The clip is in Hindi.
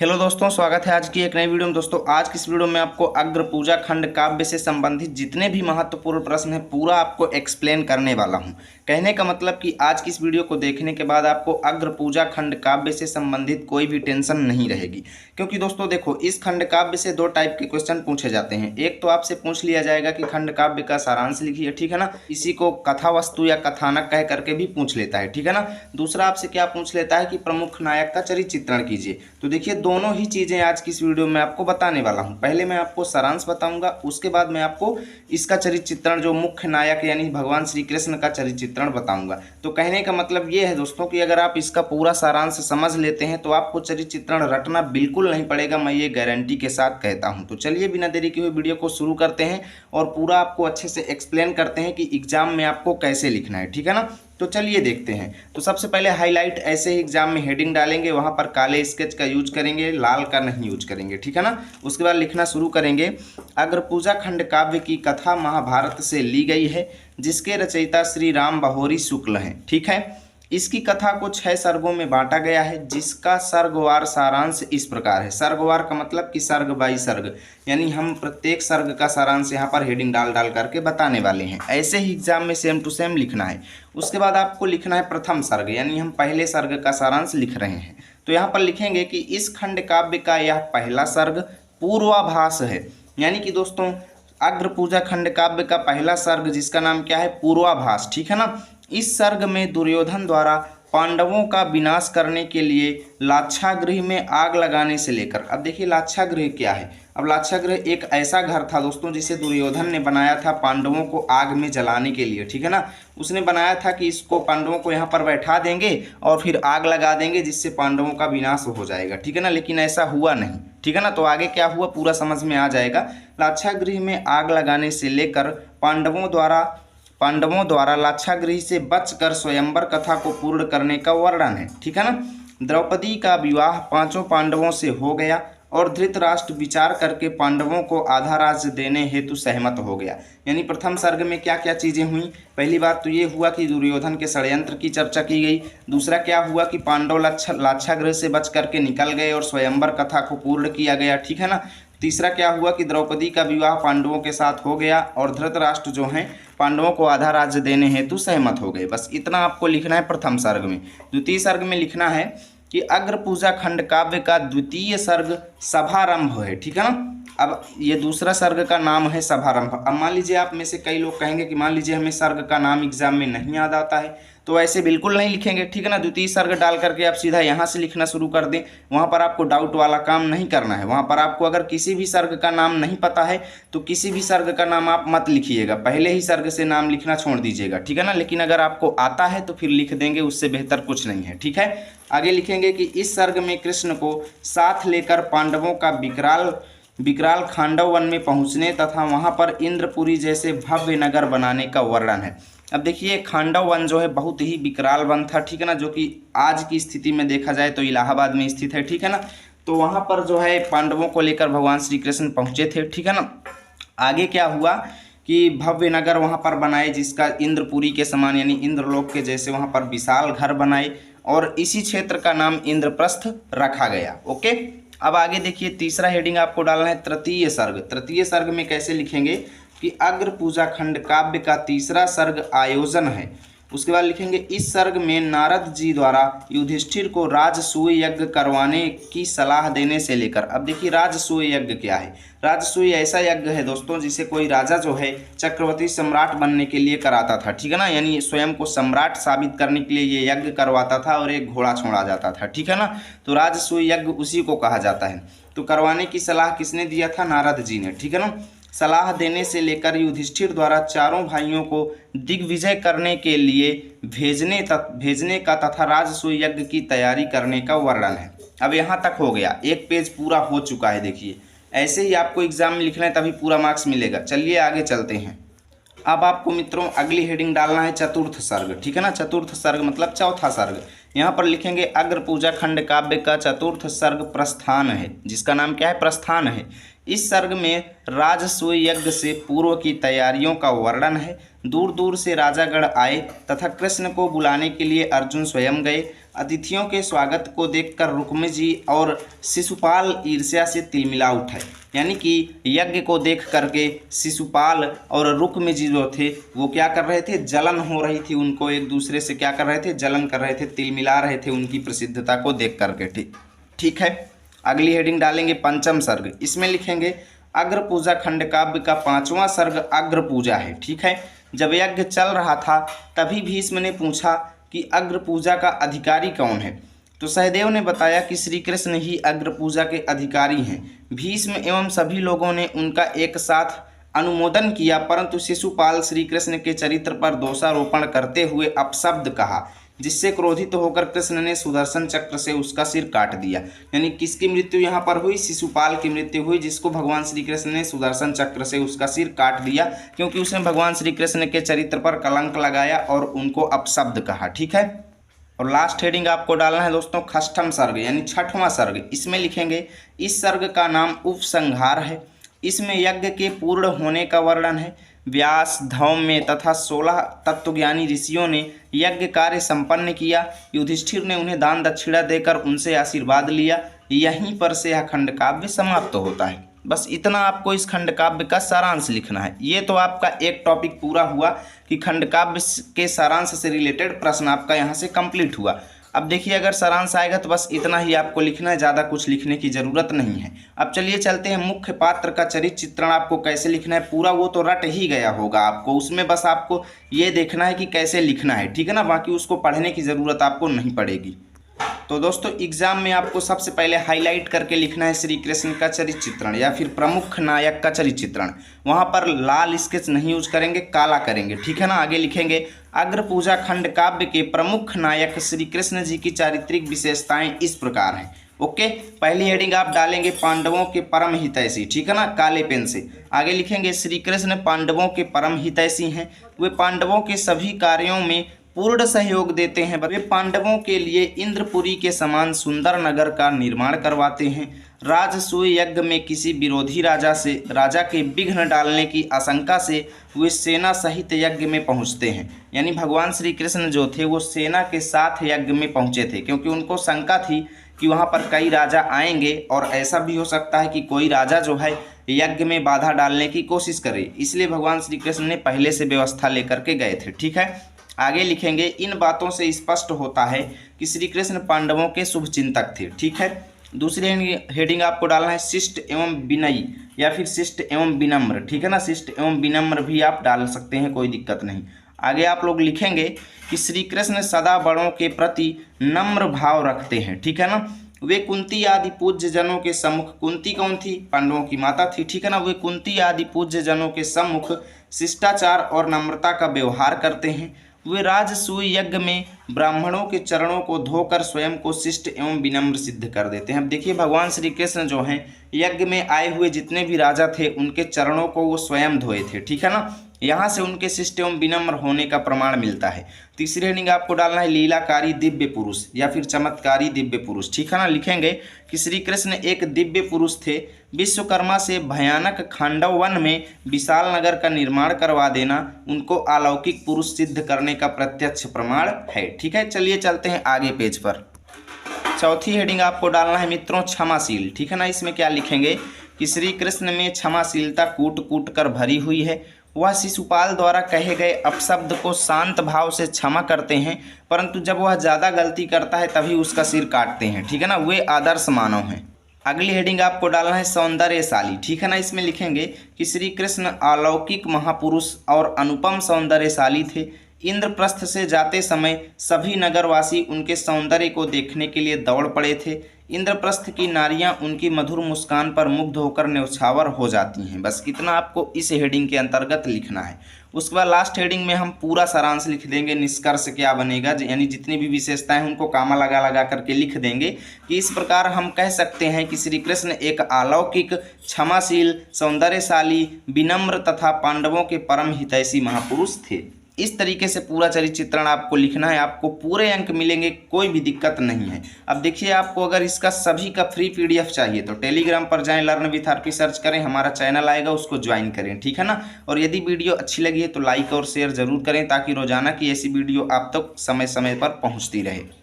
हेलो दोस्तों, स्वागत है आज की एक नई वीडियो में। दोस्तों आज की इस वीडियो में आपको अग्र पूजा खंड काव्य से संबंधित जितने भी महत्वपूर्ण प्रश्न हैं पूरा आपको एक्सप्लेन करने वाला हूं। कहने का मतलब कि आज की इस वीडियो को देखने के बाद आपको अग्र पूजा खंड काव्य से संबंधित कोई भी टेंशन नहीं रहेगी। क्योंकि दोस्तों देखो, इस खंड काव्य से दो टाइप के क्वेश्चन पूछे जाते हैं। एक तो आपसे पूछ लिया जाएगा कि खंड काव्य का सारांश लिखिए, ठीक है ना। इसी को कथा वस्तु या कथानक कह करके भी पूछ लेता है, ठीक है ना। दूसरा आपसे क्या पूछ लेता है कि प्रमुख नायक का चरित्र चित्रण कीजिए। तो देखिए, दोनों ही चीजें आज की इस वीडियो में आपको बताने वाला हूं। पहले मैं आपको सारांश बताऊंगा, उसके बाद मैं आपको इसका चरित्र चित्रण, जो मुख्य नायक यानी भगवान श्री कृष्ण का चरित्र चित्रण बताऊंगा। तो कहने का मतलब ये है दोस्तों कि अगर आप इसका पूरा सारांश समझ लेते हैं तो आपको चरित्र चित्रण रटना बिल्कुल नहीं पड़ेगा, मैं ये गारंटी के साथ कहता हूं। तो चलिए बिना देरी के हुए वीडियो को शुरू करते हैं और पूरा आपको अच्छे से एक्सप्लेन करते हैं कि एग्जाम में आपको कैसे लिखना है, ठीक है ना। तो चलिए देखते हैं। तो सबसे पहले हाईलाइट ऐसे ही एग्जाम में हेडिंग डालेंगे, वहां पर काले स्केच का यूज करेंगे, लाल का नहीं यूज करेंगे, ठीक है ना। उसके बाद लिखना शुरू करेंगे। अग्र पूजा खंड काव्य की कथा महाभारत से ली गई है, जिसके रचयिता श्री राम बहोरी शुक्ल हैं, ठीक है। इसकी कथा को 6 सर्गों में बांटा गया है, जिसका सर्गवार सारांश इस प्रकार है। सर्गवार का मतलब कि सर्ग बाई सर्ग, यानी हम प्रत्येक सर्ग का सारांश यहाँ पर हेडिंग डाल डाल करके बताने वाले हैं। ऐसे ही एग्जाम में सेम टू सेम लिखना है। उसके बाद आपको लिखना है प्रथम सर्ग, यानी हम पहले सर्ग का सारांश लिख रहे हैं। तो यहाँ पर लिखेंगे कि इस खंड काव्य का यह पहला सर्ग पूर्वाभास है। यानी कि दोस्तों अग्र पूजा खंड काव्य का पहला सर्ग जिसका नाम क्या है, पूर्वाभास, ठीक है ना। इस सर्ग में दुर्योधन द्वारा पांडवों का विनाश करने के लिए लाक्षागृह में आग लगाने से लेकर, अब देखिए लाक्षागृह क्या है। अब लाक्षागृह एक ऐसा घर था दोस्तों जिसे दुर्योधन ने बनाया था पांडवों को आग में जलाने के लिए, ठीक है ना। उसने बनाया था कि इसको पांडवों को यहाँ पर बैठा देंगे और फिर आग लगा देंगे जिससे पांडवों का विनाश हो जाएगा, ठीक है ना। लेकिन ऐसा हुआ नहीं, ठीक है ना। तो आगे क्या हुआ पूरा समझ में आ जाएगा। लाक्षागृह में आग लगाने से लेकर पांडवों द्वारा लाक्षागृह से बचकर स्वयंवर कथा को पूर्ण करने का वर्णन है, ठीक है ना। द्रौपदी का विवाह 5 पांडवों से हो गया और धृतराष्ट्र विचार करके पांडवों को आधा राज्य देने हेतु सहमत हो गया। यानी प्रथम सर्ग में क्या क्या चीजें हुई। पहली बात तो ये हुआ कि दुर्योधन के षड्यंत्र की चर्चा की गई। दूसरा क्या हुआ कि पांडव लाक्षागृह से बच करके निकल गए और स्वयंवर कथा को पूर्ण किया गया, ठीक है ना। तीसरा क्या हुआ कि द्रौपदी का विवाह पांडवों के साथ हो गया और धृतराष्ट्र जो हैं पांडवों को आधा राज्य देने हेतु सहमत हो गए। बस इतना आपको लिखना है प्रथम सर्ग में। द्वितीय सर्ग में लिखना है कि अग्र पूजा खंड काव्य का द्वितीय सर्ग सभारंभ है, ठीक है ना। अब ये दूसरा सर्ग का नाम है सभारंभ। अब मान लीजिए आप में से कई लोग कहेंगे कि मान लीजिए हमें सर्ग का नाम एग्जाम में नहीं याद आता है, तो ऐसे बिल्कुल नहीं लिखेंगे, ठीक है ना। द्वितीय सर्ग डाल करके आप सीधा यहाँ से लिखना शुरू कर दें। वहाँ पर आपको डाउट वाला काम नहीं करना है। वहाँ पर आपको अगर किसी भी सर्ग का नाम नहीं पता है तो किसी भी सर्ग का नाम आप मत लिखिएगा, पहले ही सर्ग से नाम लिखना छोड़ दीजिएगा, ठीक है ना। लेकिन अगर आपको आता है तो फिर लिख देंगे, उससे बेहतर कुछ नहीं है, ठीक है। आगे लिखेंगे कि इस सर्ग में कृष्ण को साथ लेकर पांडवों का विकराल खांडव वन में पहुंचने तथा वहां पर इंद्रपुरी जैसे भव्य नगर बनाने का वर्णन है। अब देखिए खांडव वन जो है बहुत ही विकराल वन था, ठीक है ना, जो कि आज की स्थिति में देखा जाए तो इलाहाबाद में स्थित है, ठीक है ना। तो वहां पर जो है पांडवों को लेकर भगवान श्री कृष्ण पहुंचे थे, ठीक है ना। आगे क्या हुआ कि भव्य नगर वहां पर बनाए जिसका इंद्रपुरी के समान यानी इंद्रलोक के जैसे वहां पर विशाल घर बनाए और इसी क्षेत्र का नाम इंद्रप्रस्थ रखा गया। ओके, अब आगे देखिए तीसरा हेडिंग आपको डालना है तृतीय सर्ग। तृतीय सर्ग में कैसे लिखेंगे कि अग्र पूजा खंड काव्य का तीसरा सर्ग आयोजन है। उसके बाद लिखेंगे इस सर्ग में नारद जी द्वारा युधिष्ठिर को राजसूय यज्ञ करवाने की सलाह देने से लेकर, अब देखिए राजसूय यज्ञ क्या है। राजसूय ऐसा यज्ञ है दोस्तों जिसे कोई राजा जो है चक्रवर्ती सम्राट बनने के लिए कराता था, ठीक है ना। यानी स्वयं को सम्राट साबित करने के लिए ये यज्ञ करवाता था और एक घोड़ा छोड़ा जाता था, ठीक है ना। तो राजसूय यज्ञ उसी को कहा जाता है। तो करवाने की सलाह किसने दिया था, नारद जी ने, ठीक है ना। सलाह देने से लेकर युधिष्ठिर द्वारा चारों भाइयों को दिग्विजय करने के लिए भेजने का तथा राजसूय यज्ञ की तैयारी करने का वर्णन है। अब यहाँ तक हो गया, एक पेज पूरा हो चुका है। देखिए ऐसे ही आपको एग्जाम में लिखना है तभी पूरा मार्क्स मिलेगा। चलिए आगे चलते हैं। अब आपको मित्रों अगली हेडिंग डालना है चतुर्थ सर्ग, ठीक है ना। चतुर्थ सर्ग मतलब चौथा सर्ग। यहाँ पर लिखेंगे अग्र पूजा खंड काव्य का चतुर्थ सर्ग प्रस्थान है, जिसका नाम क्या है, प्रस्थान है। इस सर्ग में राजसूय यज्ञ से पूर्व की तैयारियों का वर्णन है। दूर दूर से राजागण आए तथा कृष्ण को बुलाने के लिए अर्जुन स्वयं गए। अतिथियों के स्वागत को देखकर रुक्मी जी और शिशुपाल ईर्ष्या से तिलमिला उठे। यानी कि यज्ञ को देख करके शिशुपाल और रुक्मी जी जो थे वो क्या कर रहे थे, जलन हो रही थी उनको, एक दूसरे से क्या कर रहे थे, जलन कर रहे थे, तिलमिला रहे थे उनकी प्रसिद्धता को देख करके। ठीक है, अगली हेडिंग डालेंगे पंचम सर्ग। इसमें लिखेंगे अग्र पूजा खंड काव्य का 5वां सर्ग अग्र पूजा है। ठीक है, जब यज्ञ चल रहा था तभी भीष्म ने पूछा कि अग्र पूजा का अधिकारी कौन है, तो सहदेव ने बताया कि श्री कृष्ण ही अग्र पूजा के अधिकारी हैं। भीष्म एवं सभी लोगों ने उनका एक साथ अनुमोदन किया, परंतु शिशुपाल श्री कृष्ण के चरित्र पर दोषारोपण करते हुए अपशब्द कहा, जिससे क्रोधित होकर कृष्ण ने सुदर्शन चक्र से उसका सिर काट दिया। यानी किसकी मृत्यु यहाँ पर हुई, शिशुपाल की मृत्यु हुई, जिसको भगवान श्री कृष्ण ने सुदर्शन चक्र से उसका सिर काट दिया, क्योंकि उसने भगवान श्री कृष्ण के चरित्र पर कलंक लगाया और उनको अपशब्द कहा। ठीक है, और लास्ट हेडिंग आपको डालना है दोस्तों षष्ठम सर्ग यानी 6वां सर्ग। इसमें लिखेंगे इस सर्ग का नाम उपसंहार है। इसमें यज्ञ के पूर्ण होने का वर्णन है। व्यास, धौम्य तथा 16 तत्वज्ञानी ऋषियों ने यज्ञ कार्य संपन्न किया। युधिष्ठिर ने उन्हें दान दक्षिणा देकर उनसे आशीर्वाद लिया। यहीं पर से यह खंड काव्य समाप्त होता है। बस इतना आपको इस खंड काव्य का सारांश लिखना है। ये तो आपका एक टॉपिक पूरा हुआ कि खंड काव्य के सारांश से रिलेटेड प्रश्न आपका यहाँ से कंप्लीट हुआ। अब देखिए, अगर सारांश आएगा तो बस इतना ही आपको लिखना है, ज़्यादा कुछ लिखने की ज़रूरत नहीं है। अब चलिए चलते हैं मुख्य पात्र का चरित्र चित्रण आपको कैसे लिखना है। पूरा वो तो रट ही गया होगा आपको, उसमें बस आपको ये देखना है कि कैसे लिखना है। ठीक है ना, बाकी उसको पढ़ने की ज़रूरत आपको नहीं पड़ेगी। तो दोस्तों एग्जाम में आपको सबसे पहले हाईलाइट करके लिखना है श्री कृष्ण का चरित्र चित्रण या फिर प्रमुख नायक का चरित्र चित्रण। वहाँ पर लाल स्केच नहीं यूज करेंगे, काला करेंगे। ठीक है ना, आगे लिखेंगे अग्र पूजा खंड काव्य के प्रमुख नायक श्री कृष्ण जी की चारित्रिक विशेषताएं इस प्रकार हैं। ओके, पहली हेडिंग आप डालेंगे पांडवों के परम हितैषी। ठीक है ना, काले पेन से। आगे लिखेंगे श्री कृष्ण पांडवों के परम हितैषी हैं। वे पांडवों के सभी कार्यों में पूर्ण सहयोग देते हैं। वे पांडवों के लिए इंद्रपुरी के समान सुंदर नगर का निर्माण करवाते हैं। राजसूय यज्ञ में किसी विरोधी राजा के विघ्न डालने की आशंका से वे सेना सहित यज्ञ में पहुंचते हैं। यानी भगवान श्री कृष्ण जो थे वो सेना के साथ यज्ञ में पहुंचे थे, क्योंकि उनको शंका थी कि वहां पर कई राजा आएंगे और ऐसा भी हो सकता है कि कोई राजा जो है यज्ञ में बाधा डालने की कोशिश करे, इसलिए भगवान श्री कृष्ण ने पहले से व्यवस्था लेकर के गए थे। ठीक है, आगे लिखेंगे इन बातों से स्पष्ट होता है कि श्री कृष्ण पांडवों के शुभ चिंतक थे। ठीक है, दूसरी हेडिंग आपको डालना है शिष्ट एवं विनयी या फिर शिष्ट एवं विनम्र। ठीक है ना, शिष्ट एवं विनम्र भी आप डाल सकते हैं, कोई दिक्कत नहीं। आगे आप लोग लिखेंगे कि श्री कृष्ण सदा बड़ों के प्रति नम्र भाव रखते हैं। ठीक है ना, वे कुंती आदि पूज्य जनों के सम्मुख, कुंती कौन थी, पांडवों की माता थी। ठीक है ना, वे कुंती आदि पूज्य जनों के सम्मुख शिष्टाचार और नम्रता का व्यवहार करते हैं। वे राजसूय यज्ञ में ब्राह्मणों के चरणों को धोकर स्वयं को शिष्ट एवं विनम्र सिद्ध कर देते हैं। अब देखिए, भगवान श्री कृष्ण जो हैं यज्ञ में आए हुए जितने भी राजा थे उनके चरणों को वो स्वयं धोए थे। ठीक है ना, यहाँ से उनके शिष्ट एवं विनम्र होने का प्रमाण मिलता है। तीसरी हेडिंग आपको डालना है लीलाकारी दिव्य पुरुष या फिर चमत्कारी दिव्य पुरुष। ठीक है ना, लिखेंगे कि श्री कृष्ण एक दिव्य पुरुष थे। विश्वकर्मा से भयानक खांडव वन में विशाल नगर का निर्माण करवा देना उनको अलौकिक पुरुष सिद्ध करने का प्रत्यक्ष प्रमाण है। ठीक है, चलिए चलते हैं आगे पेज पर। चौथी हेडिंग आपको डालना है मित्रों क्षमाशील। ठीक है ना, इसमें क्या लिखेंगे कि श्री कृष्ण में क्षमाशीलता कूट कूट कर भरी हुई है। वह शिशुपाल द्वारा कहे गए अपशब्द को शांत भाव से क्षमा करते हैं, परंतु जब वह ज़्यादा गलती करता है तभी उसका सिर काटते हैं। ठीक है ना, वे आदर्श मानव हैं। अगली हेडिंग आपको डालना है सौंदर्यशाली। ठीक है ना, इसमें लिखेंगे कि श्री कृष्ण अलौकिक महापुरुष और अनुपम सौंदर्यशाली थे। इंद्रप्रस्थ से जाते समय सभी नगरवासी उनके सौंदर्य को देखने के लिए दौड़ पड़े थे। इंद्रप्रस्थ की नारियां उनकी मधुर मुस्कान पर मुग्ध होकर न्यौछावर हो जाती हैं। बस इतना आपको इस हेडिंग के अंतर्गत लिखना है। उसके बाद लास्ट हेडिंग में हम पूरा सारांश लिख देंगे, निष्कर्ष क्या बनेगा, यानी जितनी भी विशेषताएं हैं उनको कामा लगा लगा करके लिख देंगे कि इस प्रकार हम कह सकते हैं कि श्री कृष्ण एक अलौकिक, क्षमाशील, सौंदर्यशाली, विनम्र तथा पांडवों के परम हितैषी महापुरुष थे। इस तरीके से पूरा चरित्र चित्रण आपको लिखना है, आपको पूरे अंक मिलेंगे, कोई भी दिक्कत नहीं है। अब देखिए, आपको अगर इसका सभी का फ्री पीडीएफ चाहिए तो टेलीग्राम पर जाएं, लर्न विथ आरपी सर्च करें, हमारा चैनल आएगा, उसको ज्वाइन करें। ठीक है ना, और यदि वीडियो अच्छी लगी है तो लाइक और शेयर जरूर करें ताकि रोजाना की ऐसी वीडियो आप तक समय समय पर पहुंचती रहे।